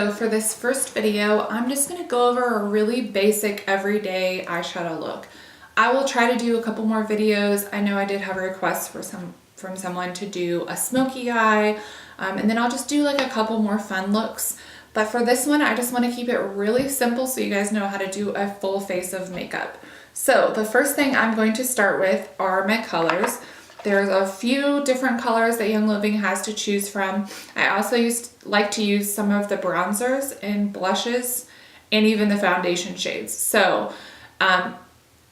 So for this first video, I'm just going to go over a really basic everyday eyeshadow look. I will try to do a couple more videos. I know I did have a request from someone to do a smoky eye, and then I'll just do like a couple more fun looks. But for this one, I just want to keep it really simple so you guys know how to do a full face of makeup. So the first thing I'm going to start with are my colors. There's a few different colors that Young Living has to choose from. I also like to use some of the bronzers and blushes and even the foundation shades. So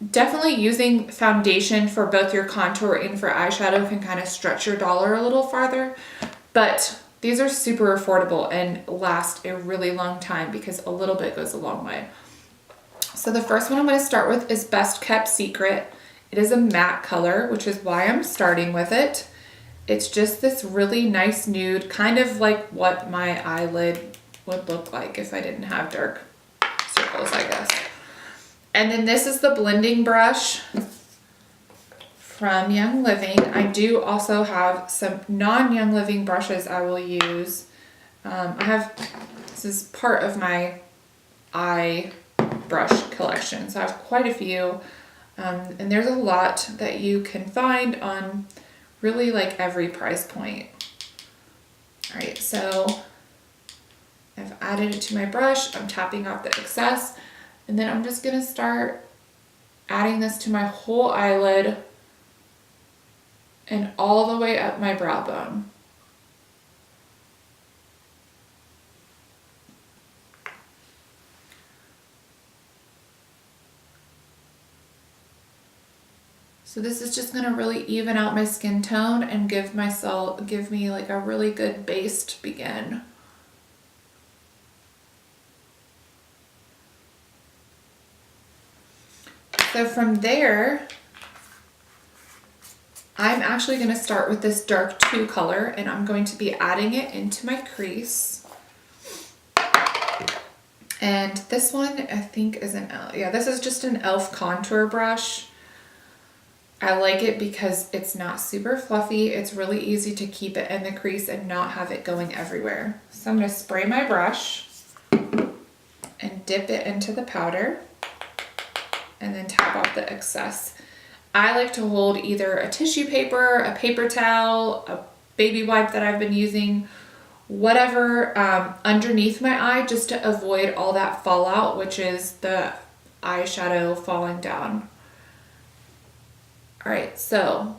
definitely using foundation for both your contour and for eyeshadow can kind of stretch your dollar a little farther. But these are super affordable and last a really long time because a little bit goes a long way. So the first one I'm going to start with is Best Kept Secret. It is a matte color, which is why I'm starting with it. It's just this really nice nude, kind of like what my eyelid would look like if I didn't have dark circles, I guess. And then this is the blending brush from Young Living. I do also have some non-Young Living brushes I will use. This is part of my eye brush collection, so I have quite a few. And there's a lot that you can find on really like every price point. All right, so I've added it to my brush. I'm tapping off the excess, and then I'm just gonna start adding this to my whole eyelid and all the way up my brow bone. So this is just gonna really even out my skin tone and give me like a really good base to begin. So from there, I'm actually gonna start with this dark 2 color and I'm going to be adding it into my crease. And this one I think is this is just an e.l.f. contour brush. I like it because it's not super fluffy. It's really easy to keep it in the crease and not have it going everywhere. So I'm going to spray my brush and dip it into the powder and then tap off the excess. I like to hold either a tissue paper, a paper towel, a baby wipe that I've been using, whatever, underneath my eye just to avoid all that fallout, which is the eyeshadow falling down. All right, so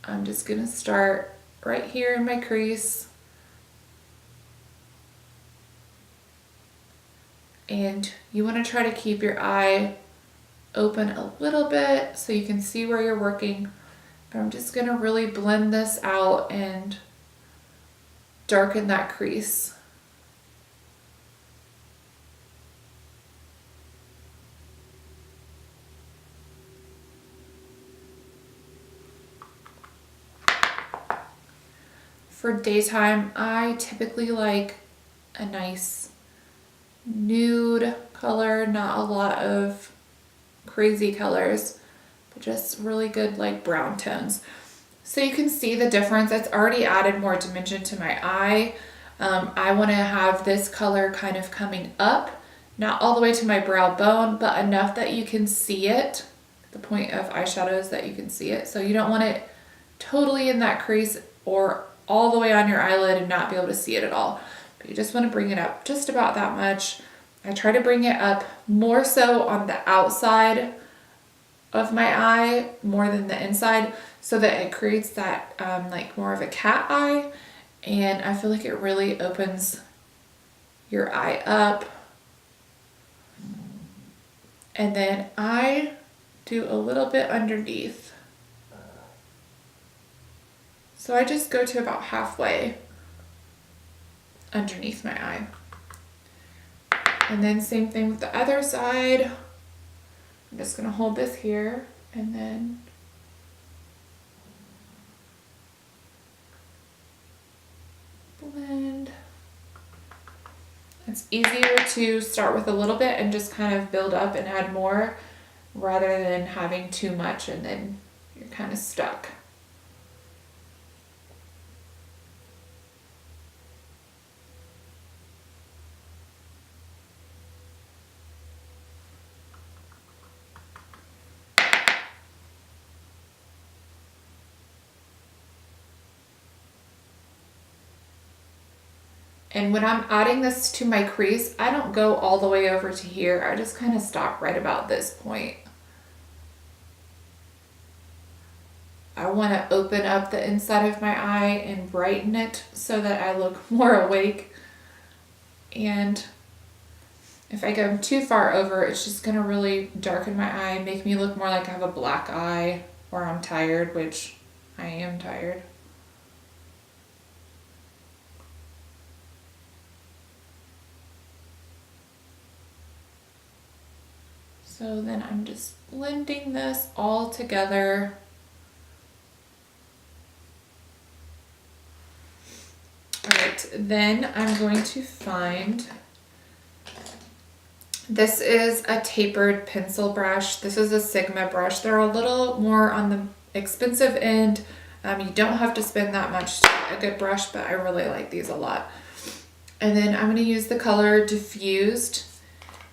I'm just gonna start right here in my crease. And you wanna try to keep your eye open a little bit so you can see where you're working. But I'm just gonna really blend this out and darken that crease. For daytime, I typically like a nice nude color, not a lot of crazy colors, but just really good like brown tones. So you can see the difference. It's already added more dimension to my eye. I want to have this color kind of coming up, not all the way to my brow bone, but enough that you can see it. The point of eyeshadow is that you can see it. So you don't want it totally in that crease or all the way on your eyelid and not be able to see it at all. But you just want to bring it up just about that much. I try to bring it up more so on the outside of my eye more than the inside so that it creates that like more of a cat eye, and I feel like it really opens your eye up. And then I do a little bit underneath. So I just go to about halfway underneath my eye. And then same thing with the other side. I'm just gonna hold this here and then blend. It's easier to start with a little bit and just kind of build up and add more rather than having too much and then you're kind of stuck. And when I'm adding this to my crease, I don't go all the way over to here. I just kind of stop right about this point. I want to open up the inside of my eye and brighten it so that I look more awake. And if I go too far over, it's just going to really darken my eye, make me look more like I have a black eye or I'm tired, which I am tired. So then I'm just blending this all together. All right, then I'm going to find, this is a tapered pencil brush. This is a Sigma brush. They're a little more on the expensive end. You don't have to spend that much to get a good brush, but I really like these a lot. And then I'm going to use the color Diffused.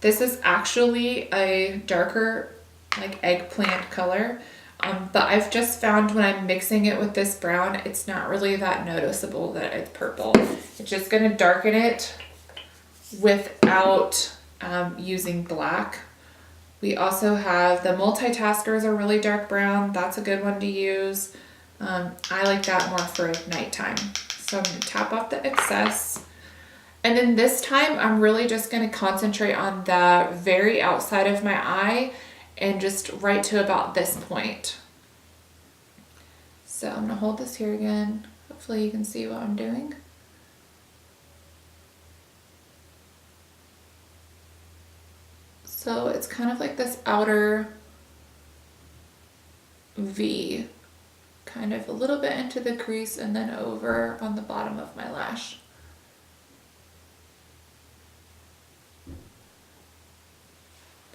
This is actually a darker, like eggplant color, but I've just found when I'm mixing it with this brown, it's not really that noticeable that it's purple. It's just going to darken it without using black. We also have the Multitaskers, a really dark brown. That's a good one to use. I like that more for nighttime. So I'm going to tap off the excess. And then this time I'm really just going to concentrate on the very outside of my eye and just right to about this point. So I'm going to hold this here again. Hopefully you can see what I'm doing. So it's kind of like this outer V, kind of a little bit into the crease and then over on the bottom of my lash.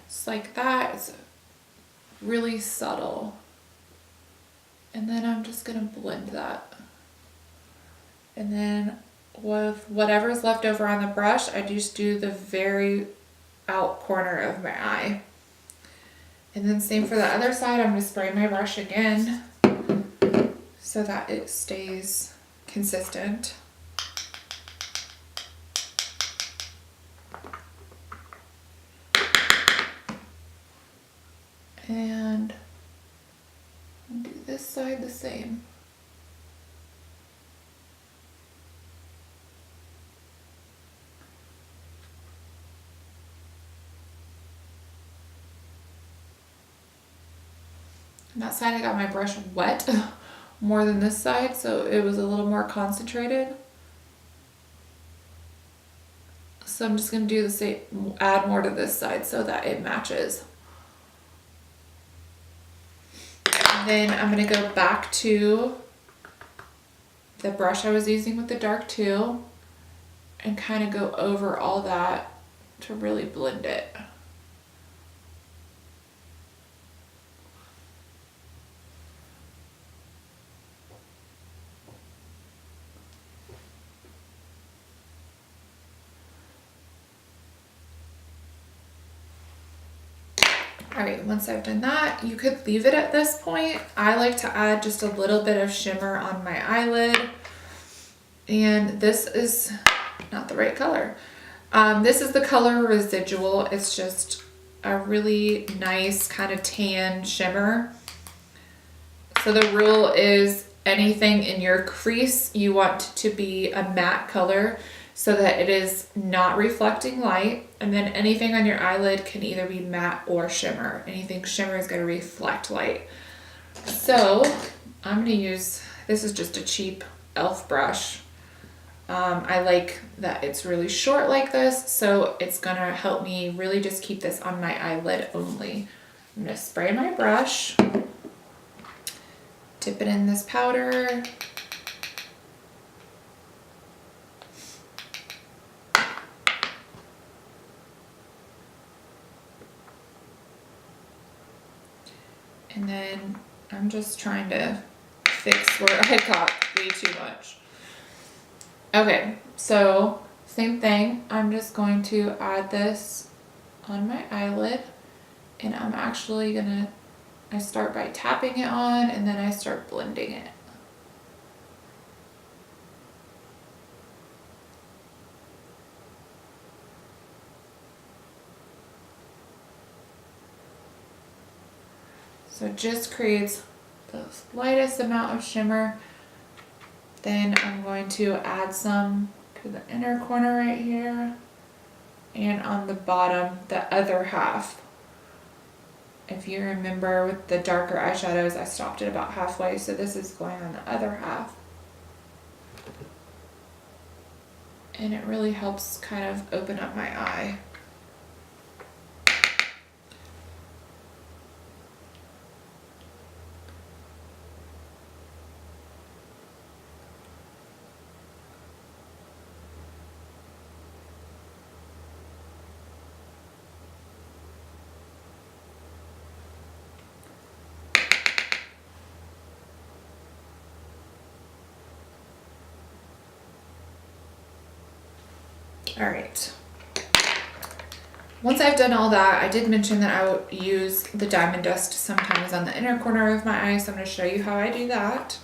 Just like that. It's really subtle. And then I'm just going to blend that. And then with whatever's left over on the brush, I just do the very out corner of my eye. And then same for the other side. I'm going to spray my brush again so that it stays consistent. And do this side the same. And that side I got my brush wet more than this side, so it was a little more concentrated. So I'm just going to do the same, add more to this side so that it matches. Then I'm going to go back to the brush I was using with the dark teal and kind of go over all that to really blend it. All right, once I've done that, you could leave it at this point. I like to add just a little bit of shimmer on my eyelid. And this is not the right color. This is the color Residual. It's just a really nice kind of tan shimmer. So the rule is anything in your crease, you want to be a matte color so that it is not reflecting light. And then anything on your eyelid can either be matte or shimmer. Anything shimmer is going to reflect light. So I'm going to use, this is just a cheap e.l.f. brush. I like that it's really short like this, so it's going to help me really just keep this on my eyelid only. I'm going to spray my brush, dip it in this powder. And then I'm just trying to fix where I got way too much. Okay, so same thing. I'm just going to add this on my eyelid, and I'm actually gonna, I start by tapping it on and then I start blending it. So it just creates the lightest amount of shimmer. Then I'm going to add some to the inner corner right here, and on the bottom, the other half. If you remember with the darker eyeshadows, I stopped it about halfway, so this is going on the other half. And it really helps kind of open up my eye. All right. Once I've done all that, I did mention that I would use the diamond dust sometimes on the inner corner of my eye, so I'm going to show you how I do that.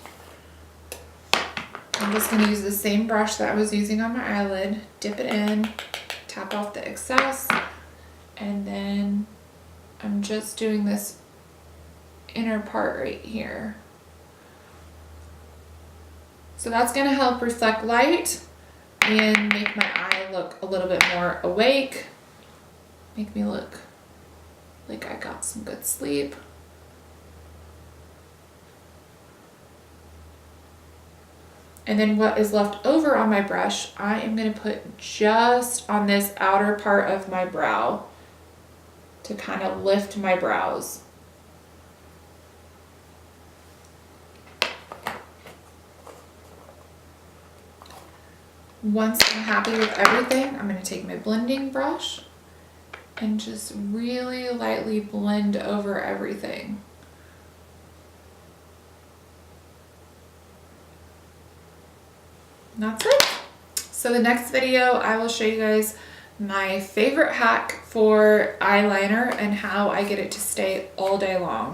I'm just going to use the same brush that I was using on my eyelid, dip it in, tap off the excess, and then I'm just doing this inner part right here. So that's going to help reflect light and make my eye look a little bit more awake, make me look like I got some good sleep. And then what is left over on my brush, I am going to put just on this outer part of my brow to kind of lift my brows. Once I'm happy with everything, I'm going to take my blending brush and just really lightly blend over everything. And that's it. So the next video, I will show you guys my favorite hack for eyeliner and how I get it to stay all day long.